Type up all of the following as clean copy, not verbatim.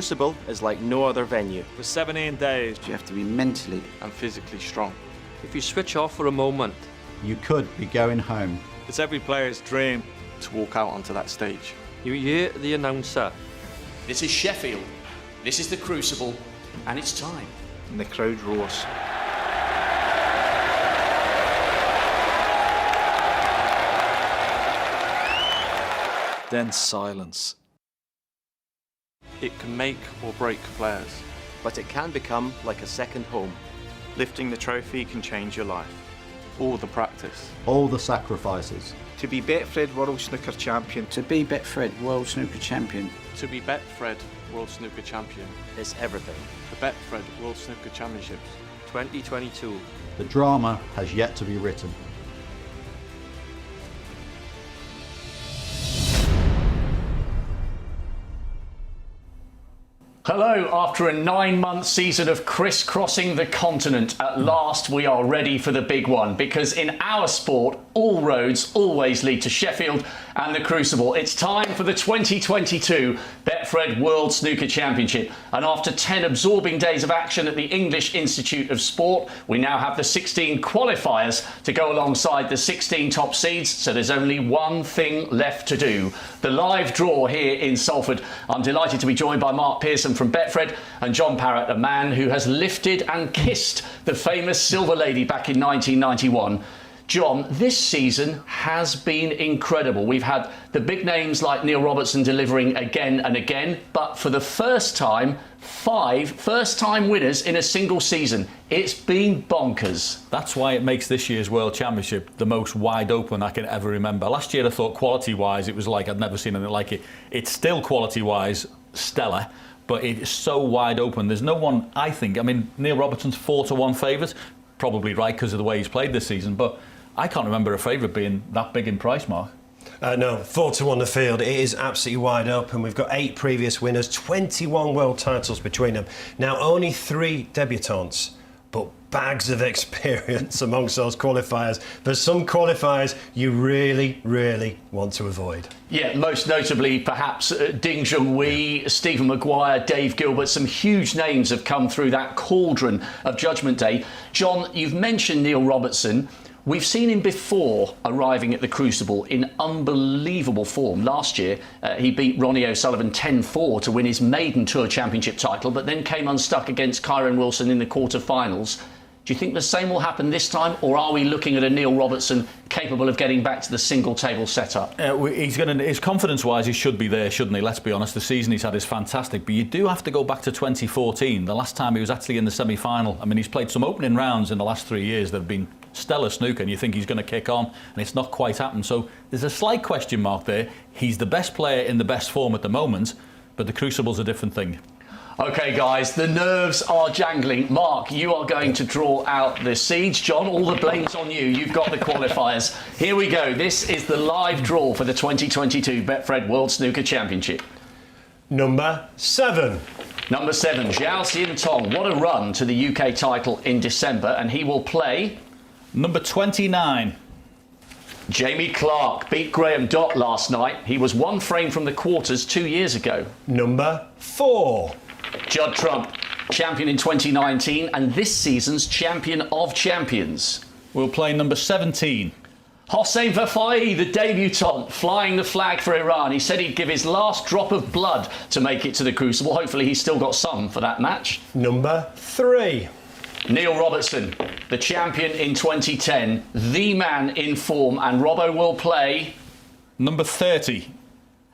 Crucible is like no other venue. For 17 days, You have to be mentally and physically strong. If you switch off for a moment, You could be going home. It's every player's dream to walk out onto that stage. you hear the announcer. This is Sheffield, this is the Crucible, and it's time. and the crowd roars. Then silence. It can make or break players. But it can become like a second home. Lifting the trophy can change your life. All the practice. All the sacrifices. To be Betfred World Snooker Champion. To be Betfred World Snooker Champion. To be Betfred World Snooker Champion. It's everything. The Betfred World Snooker Championships. 2022. The drama has yet to be written. Hello, after a 9-month season of crisscrossing the continent, at last we are ready for the big one, because in our sport, all roads always lead to Sheffield and the Crucible. It's time for the 2022 Betfred World Snooker Championship, and after 10 absorbing days of action at the English Institute of Sport, we now have the 16 qualifiers to go alongside the 16 top seeds, so there's only one thing left to do. The live draw here in Salford. I'm delighted to be joined by Mark Pearson from Betfred and John Parrott, a man who has lifted and kissed the famous Silver Lady back in 1991. John, this season has been incredible. We've had the big names like Neil Robertson delivering again and again, but for the first time, 5 first-time winners in a single season. It's been bonkers. That's why it makes this year's World Championship the most wide open I can ever remember. Last year I thought quality-wise it was like I'd never seen anything like it. It's still quality-wise stellar, but it's so wide open. There's no one, I think, I mean, Neil Robertson's 4-1 favourite, probably right because of the way he's played this season, but I can't remember a favourite being that big in price, Mark. No, 4-1 the field. It is absolutely wide open. We've got 8 previous winners, 21 world titles between them. Now, only 3 debutantes, but bags of experience amongst those qualifiers. There's some qualifiers you really, really want to avoid. Yeah, most notably perhaps Ding Junhui, Stephen Maguire, Dave Gilbert. Some huge names have come through that cauldron of Judgment Day. John, you've mentioned Neil Robertson. We've seen him before arriving at the Crucible in unbelievable form. Last year, he beat Ronnie O'Sullivan 10-4 to win his maiden Tour Championship title, but then came unstuck against Kyron Wilson in the quarter-finals. Do you think the same will happen this time, or are we looking at a Neil Robertson capable of getting back to the single-table setup? His confidence-wise, he should be there, shouldn't he? Let's be honest, the season he's had is fantastic, but you do have to go back to 2014, the last time he was actually in the semi-final. I mean, he's played some opening rounds in the last 3 years that have been stellar snooker, and you think he's going to kick on, and it's not quite happened. So there's a slight question mark there. He's the best player in the best form at the moment, but the Crucible's a different thing. OK, guys, the nerves are jangling. Mark, you are going to draw out the seeds. John, all the blame's on you. You've got the qualifiers. Here we go. This is the live draw for the 2022 Betfred World Snooker Championship. Number 7. Number 7, Zhao Xian Tong. What a run to the UK title in December, and he will play... Number 29. Jamie Clark beat Graham Dott last night. He was 1 frame from the quarters 2 years ago. Number 4. Judd Trump, champion in 2019 and this season's champion of champions. We'll play number 17. Hossein Vafai, the debutant, flying the flag for Iran. He said he'd give his last drop of blood to make it to the Crucible. Hopefully he's still got some for that match. Number 3. Neil Robertson, the champion in 2010, the man in form, and Robbo will play... Number 30.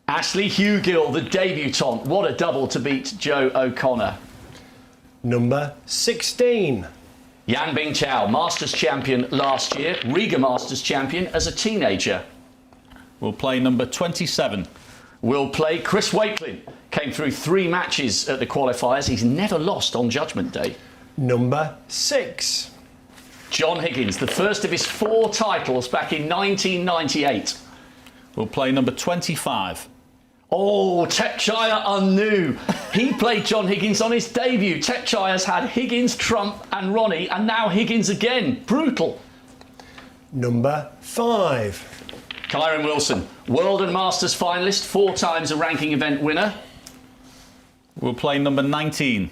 Ashley Hugill, the debutant. What a double to beat Joe O'Connor. Number 16. Yan Bingqiao, Masters champion last year, Riga Masters champion as a teenager. We'll play number 27. We'll play Chris Wakelin. Came through 3 matches at the qualifiers. He's never lost on Judgment Day. Number 6. John Higgins, the first of his 4 titles back in 1998. We'll play number 25. Oh, Tekchaya Anu. He played John Higgins on his debut. Tekchaya's had Higgins, Trump and Ronnie, and now Higgins again. Brutal. Number 5. Kyron Wilson, World and Masters finalist, 4 times a ranking event winner. We'll play number 19.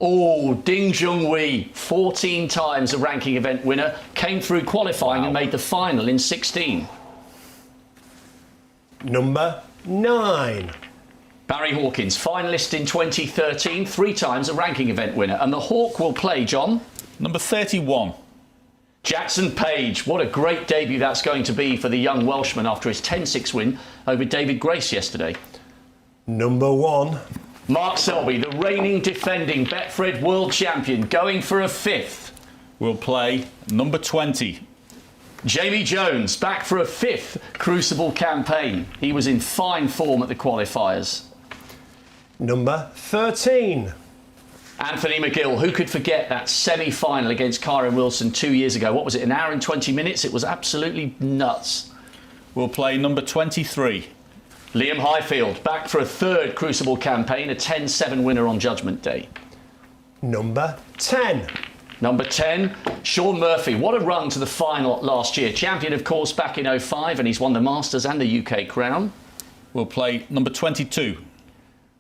Oh, Ding Junhui, 14 times a ranking event winner, came through qualifying and made the final in 16. Number 9. Barry Hawkins, finalist in 2013, 3 times a ranking event winner. And the Hawk will play, John? Number 31. Jackson Page, what a great debut that's going to be for the young Welshman after his 10-6 win over David Grace yesterday. Number 1. Mark Selby, the reigning defending Betfred World Champion, going for a 5th. We'll play number 20. Jamie Jones, back for a 5th Crucible campaign. He was in fine form at the qualifiers. Number 13. Anthony McGill, who could forget that semi-final against Kyron Wilson 2 years ago? What was it, an hour and 20 minutes? It was absolutely nuts. We'll play number 23. Liam Highfield, back for a 3rd Crucible campaign, a 10-7 winner on Judgment Day. Number 10. Number 10, Sean Murphy. What a run to the final last year. Champion, of course, back in 05, and he's won the Masters and the UK Crown. We'll play number 22.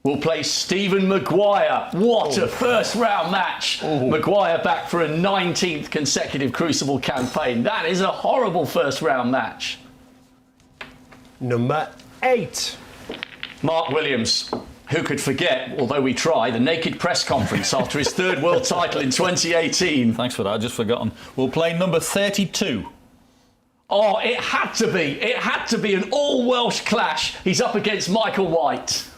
We'll play Stephen Maguire. What a first round match. Maguire back for a 19th consecutive Crucible campaign. That is a horrible first round match. Number 8. Mark Williams. Who could forget, although we try, the naked press conference after his 3rd world title in 2018. Thanks for that, I'd just forgotten. We'll play number 32. Oh, it had to be. It had to be an all-Welsh clash. He's up against Michael White.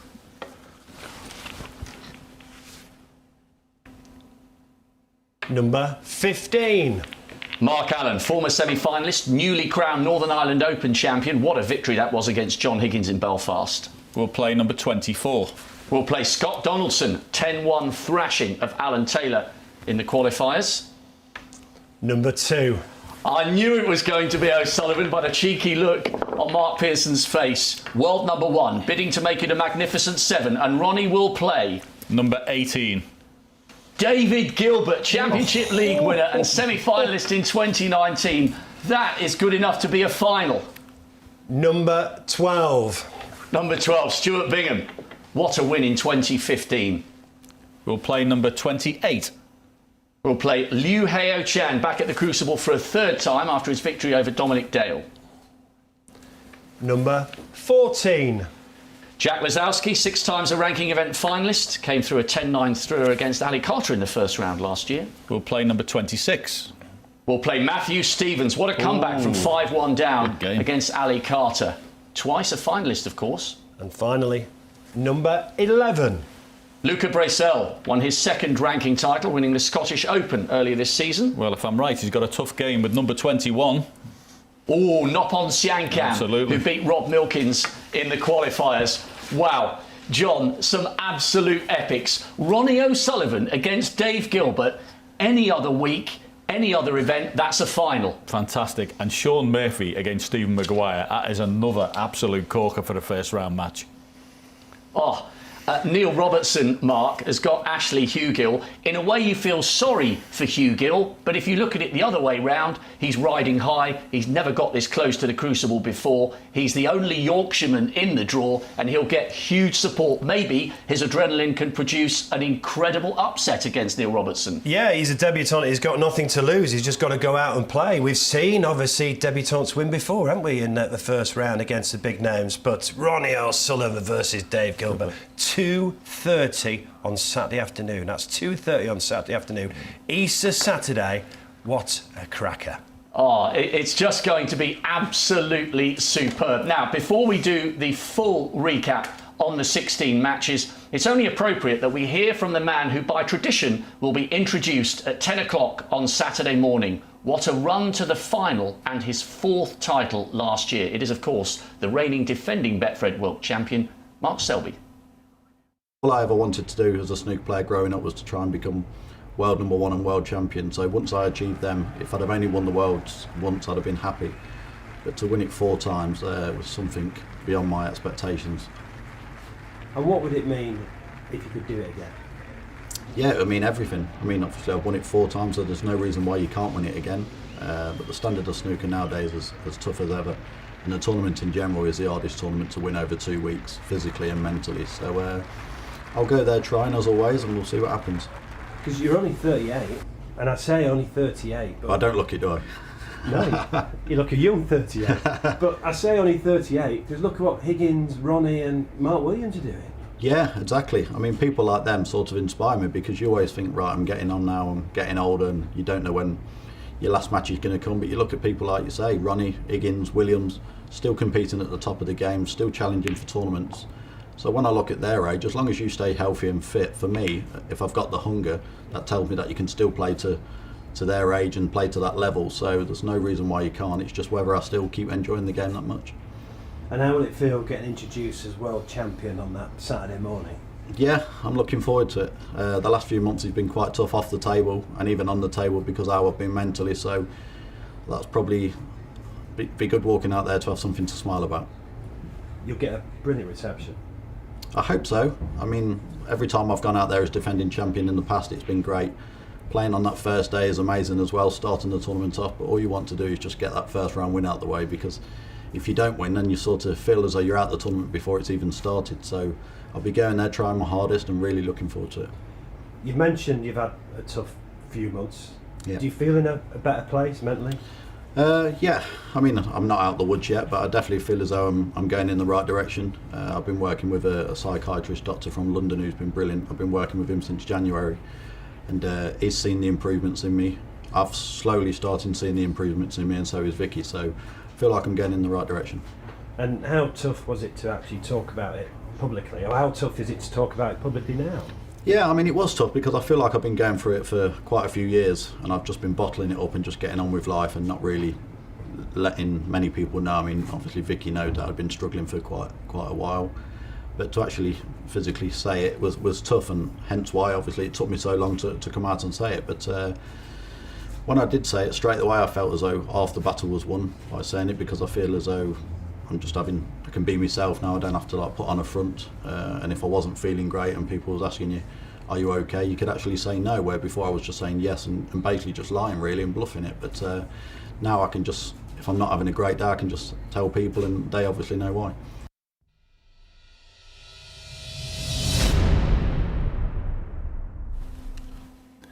Number 15. Mark Allen, former semi-finalist, newly crowned Northern Ireland Open champion. What a victory that was against John Higgins in Belfast. We'll play number 24. We'll play Scott Donaldson, 10-1 thrashing of Alan Taylor in the qualifiers. Number 2. I knew it was going to be O'Sullivan by the cheeky look on Mark Pearson's face. World number 1, bidding to make it a magnificent 7, and Ronnie will play. Number 18. David Gilbert, Championship League winner and semi-finalist in 2019. That is good enough to be a final. Number 12. Number 12, Stuart Bingham. What a win in 2015. We'll play number 28. We'll play Liu Heo Chan, back at the Crucible for a 3rd time after his victory over Dominic Dale. Number 14. Jack Lazowski, 6 times a ranking event finalist, came through a 10-9 thriller against Ali Carter in the first round last year. We'll play number 26. We'll play Matthew Stevens. What a comeback from 5-1 down against Ali Carter. Twice a finalist, of course. And finally, number 11. Luca Bracel won his 2nd ranking title, winning the Scottish Open earlier this season. Well, if I'm right, he's got a tough game with number 21. Oh, Nopon Siankam, Absolutely. who beat Rob Milkins in the qualifiers. Wow. John, some absolute epics. Ronnie O'Sullivan against Dave Gilbert. Any other week, any other event, that's a final. Fantastic. And Sean Murphy against Stephen Maguire. That is another absolute corker for the first round match. Oh, Neil Robertson, Mark, has got Ashley Hugill. In a way, you feel sorry for Hugill, but if you look at it the other way round, he's riding high. He's never got this close to the Crucible before. He's the only Yorkshireman in the draw, and he'll get huge support. Maybe his adrenaline can produce an incredible upset against Neil Robertson. Yeah, he's a debutant. He's got nothing to lose. He's just got to go out and play. We've seen, obviously, debutants win before, haven't we, in the first round against the big names. But Ronnie O'Sullivan versus Dave Gilbert. 2:30 on Saturday afternoon. That's 2:30 on Saturday afternoon. Easter Saturday. What a cracker. Oh, it's just going to be absolutely superb. Now, before we do the full recap on the 16 matches, it's only appropriate that we hear from the man who, by tradition, will be introduced at 10 o'clock on Saturday morning. What a run to the final and his 4th title last year. It is, of course, the reigning defending Betfred World Champion, Mark Selby. All I ever wanted to do as a snooker player growing up was to try and become world number 1 and world champion. So once I achieved them, if I'd have only won the world once, I'd have been happy. But to win it 4 times was something beyond my expectations. And what would it mean if you could do it again? Yeah, I mean everything. I mean, obviously I've won it 4 times, so there's no reason why you can't win it again. But the standard of snooker nowadays is as tough as ever. And the tournament in general is the hardest tournament to win over 2 weeks, physically and mentally. So I'll go there trying as always, and we'll see what happens. Because you're only 38, and I say only 38, but I don't look it, do I? no, you look a young 38. But I say only 38 because look at what Higgins, Ronnie, and Mark Williams are doing. Yeah, exactly. I mean, people like them sort of inspire me, because you always think, right, I'm getting on now, I'm getting older, and you don't know when your last match is going to come. But you look at people like you say, Ronnie, Higgins, Williams, still competing at the top of the game, still challenging for tournaments. So when I look at their age, as long as you stay healthy and fit, for me, if I've got the hunger, that tells me that you can still play to their age and play to that level. So there's no reason why you can't. It's just whether I still keep enjoying the game that much. And how will it feel getting introduced as world champion on that Saturday morning? Yeah, I'm looking forward to it. The last few months have been quite tough off the table and even on the table because how I've been mentally. So that's probably be good walking out there to have something to smile about. You'll get a brilliant reception. I hope so. I mean, every time I've gone out there as defending champion in the past, it's been great. Playing on that first day is amazing as well, starting the tournament off, but all you want to do is just get that first round win out the way, because if you don't win, then you sort of feel as though you're out the tournament before it's even started. So I'll be going there trying my hardest and really looking forward to it. You've mentioned you've had a tough few months. Yeah. Do you feel in a better place mentally? Yeah, I mean, I'm not out the woods yet, but I definitely feel as though I'm going in the right direction. I've been working with a psychiatrist doctor from London who's been brilliant. I've been working with him since January, and he's seen the improvements in me. I've slowly started seeing the improvements in me, and so is Vicky, so I feel like I'm going in the right direction. And how tough was it to actually talk about it publicly? Or how tough is it to talk about it publicly now? Yeah, I mean, it was tough because I feel like I've been going through it for quite a few years, and I've just been bottling it up and just getting on with life and not really letting many people know. I mean, obviously Vicky knows that I've been struggling for quite a while, but to actually physically say it was tough, and hence why obviously it took me so long to come out and say it. But when I did say it, straight away I felt as though half the battle was won by saying it, because I feel as though I can be myself now. I don't have to like put on a front, and if I wasn't feeling great and people was asking you, are you okay, you could actually say no, where before I was just saying yes and basically just lying really and bluffing it. But now I can just, if I'm not having a great day, I can just tell people, and they obviously know why.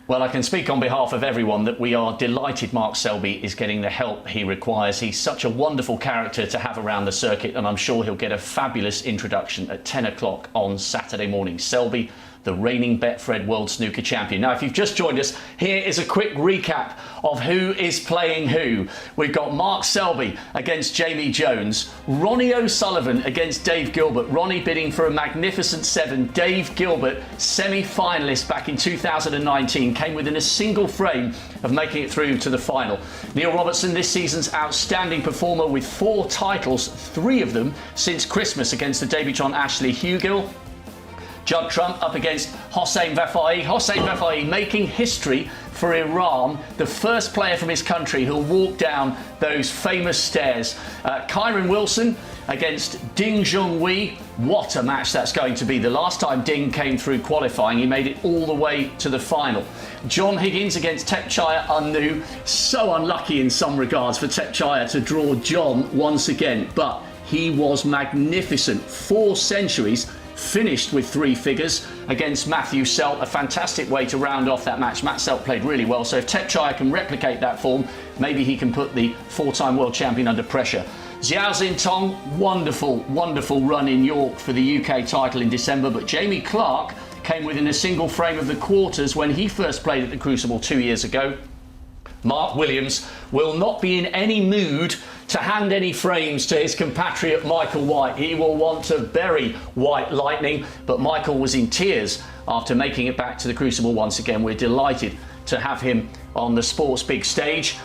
Well, I can speak on behalf of everyone that we are delighted Mark Selby is getting the help he requires. He's such a wonderful character to have around the circuit, and I'm sure he'll get a fabulous introduction at 10 o'clock on Saturday morning. Selby, the reigning Betfred World Snooker Champion. Now, if you've just joined us, here is a quick recap of who is playing who. We've got Mark Selby against Jamie Jones, Ronnie O'Sullivan against Dave Gilbert. Ronnie bidding for a magnificent 7. Dave Gilbert, semi-finalist back in 2019, came within a single frame of making it through to the final. Neil Robertson, this season's outstanding performer with 4 titles, 3 of them since Christmas, against the debutant Ashley Hugill. Judd Trump up against Hossein Vefai. Hossein Vefai making history for Iran, the first player from his country who'll walk down those famous stairs. Kyron Wilson against Ding Junhui. What a match that's going to be. The last time Ding came through qualifying, he made it all the way to the final. John Higgins against Tepchaya Unnu. So unlucky in some regards for Tepchaya to draw John once again, but he was magnificent. 4 centuries, finished with 3 figures against Matthew Selt. A fantastic way to round off that match. Matt Selt played really well, so if Tepchaya can replicate that form, maybe he can put the 4-time world champion under pressure. Xiao Xintong, wonderful run in York for the UK title in December, but Jamie Clark came within a single frame of the quarters when he first played at the Crucible 2 years ago. Mark Williams will not be in any mood to hand any frames to his compatriot Michael White. He will want to bury White Lightning, but Michael was in tears after making it back to the Crucible once again. We're delighted to have him on the sports big stage.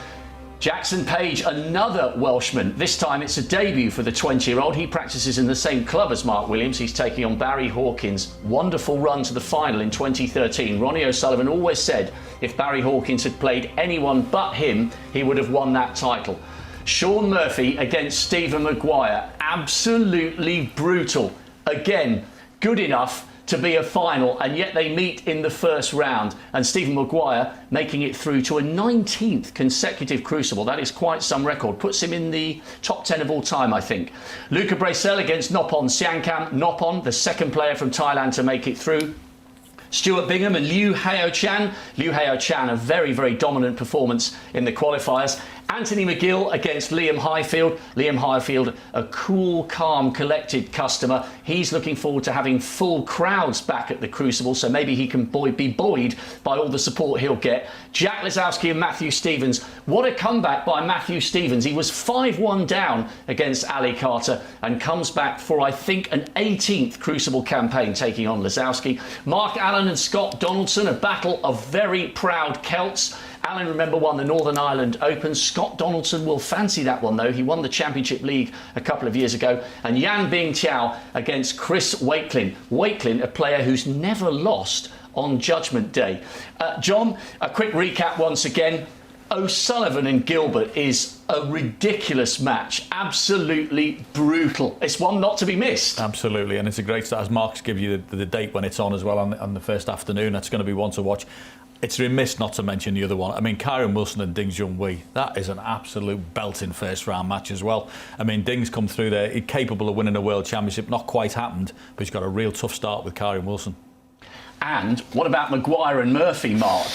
Jackson Page, another Welshman. This time it's a debut for the 20-year-old. He practices in the same club as Mark Williams. He's taking on Barry Hawkins. Wonderful run to the final in 2013. Ronnie O'Sullivan always said if Barry Hawkins had played anyone but him, he would have won that title. Sean Murphy against Stephen Maguire. Absolutely brutal. Again, good enough to be a final, and yet they meet in the first round. And Stephen Maguire making it through to a 19th consecutive Crucible. That is quite some record. Puts him in the top 10 of all time, I think. Luca Bracel against Nopon Siankam. Nopon, the second player from Thailand to make it through. Stuart Bingham and Liu Hao Chan. Liu Hao Chan, a very, very dominant performance in the qualifiers. Anthony McGill against Liam Highfield. Liam Highfield, a cool, calm, collected customer. He's looking forward to having full crowds back at the Crucible, so maybe he can be buoyed by all the support he'll get. Jack Lisowski and Matthew Stevens. What a comeback by Matthew Stevens. He was 5-1 down against Ali Carter and comes back for, I think, an 18th Crucible campaign, taking on Lisowski. Mark Allen and Scott Donaldson, a battle of very proud Celts. Allen, remember, won the Northern Ireland Open. Scott Donaldson will fancy that one, though. He won the Championship League a couple of years ago. And Yan Bing Chow against Chris Wakelin. Wakelin, a player who's never lost on Judgment Day. John, a quick recap once again. O'Sullivan and Gilbert is a ridiculous match. Absolutely brutal. It's one not to be missed. Absolutely, and it's a great start. As Mark's give you the date when it's on as well on the first afternoon. That's going to be one to watch. It's remiss not to mention the other one. I mean, Kyron Wilson and Ding Junhui. That is an absolute belting first round match as well. I mean, Ding's come through there. He's capable of winning a World Championship. Not quite happened, but he's got a real tough start with Kyron Wilson. And what about Maguire and Murphy, Mark?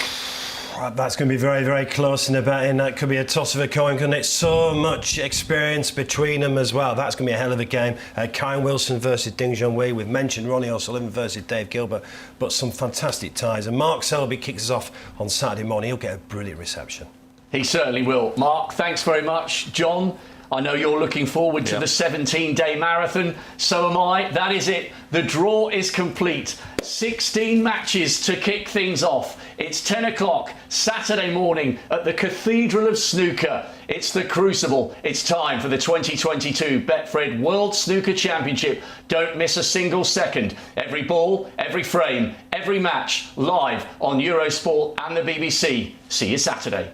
That's going to be very, very close in the betting. That could be a toss of a coin, couldn't it? So much experience between them as well. That's going to be a hell of a game. Kyron Wilson versus Ding Junhui. We've mentioned Ronnie O'Sullivan versus Dave Gilbert, but some fantastic ties. And Mark Selby kicks us off on Saturday morning. He'll get a brilliant reception. He certainly will. Mark, thanks very much. John, I know you're looking forward to the 17-day marathon. So am I. That is it. The draw is complete. 16 matches to kick things off. It's 10 o'clock Saturday morning at the Cathedral of Snooker. It's the Crucible. It's time for the 2022 Betfred World Snooker Championship. Don't miss a single second. Every ball, every frame, every match live on Eurosport and the BBC. See you Saturday.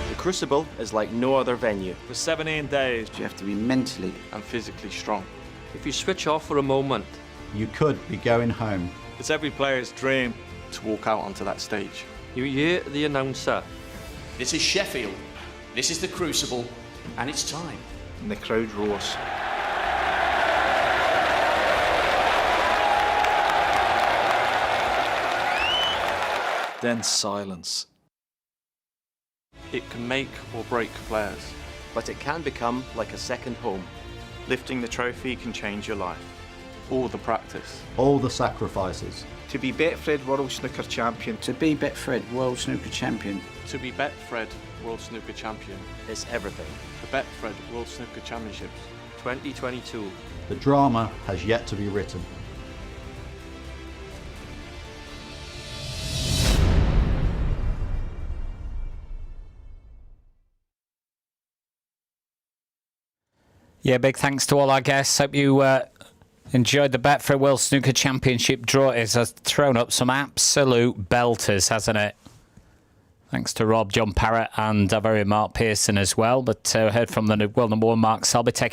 The Crucible is like no other venue. For 17 days. You have to be mentally And physically strong. If you switch off for a moment, You could be going home. It's every player's dream to walk out onto that stage. you hear the announcer. This is Sheffield. This is the Crucible. And it's time. And the crowd roars. Then silence. It can make or break players. But it can become like a second home. Lifting the trophy can change your life. All the practice. All the sacrifices. To be Betfred World Snooker Champion. to be Betfred World Snooker Champion. To be Betfred World Snooker Champion. It's everything. The Betfred World Snooker Championships. 2022. The drama has yet to be written. Yeah, big thanks to all our guests. Hope you enjoyed the Betfred World Snooker Championship draw. It has thrown up some absolute belters, hasn't it? Thanks to Rob, John Parrott and our very Mark Pearson as well. But heard from the world number one Mark Selby taking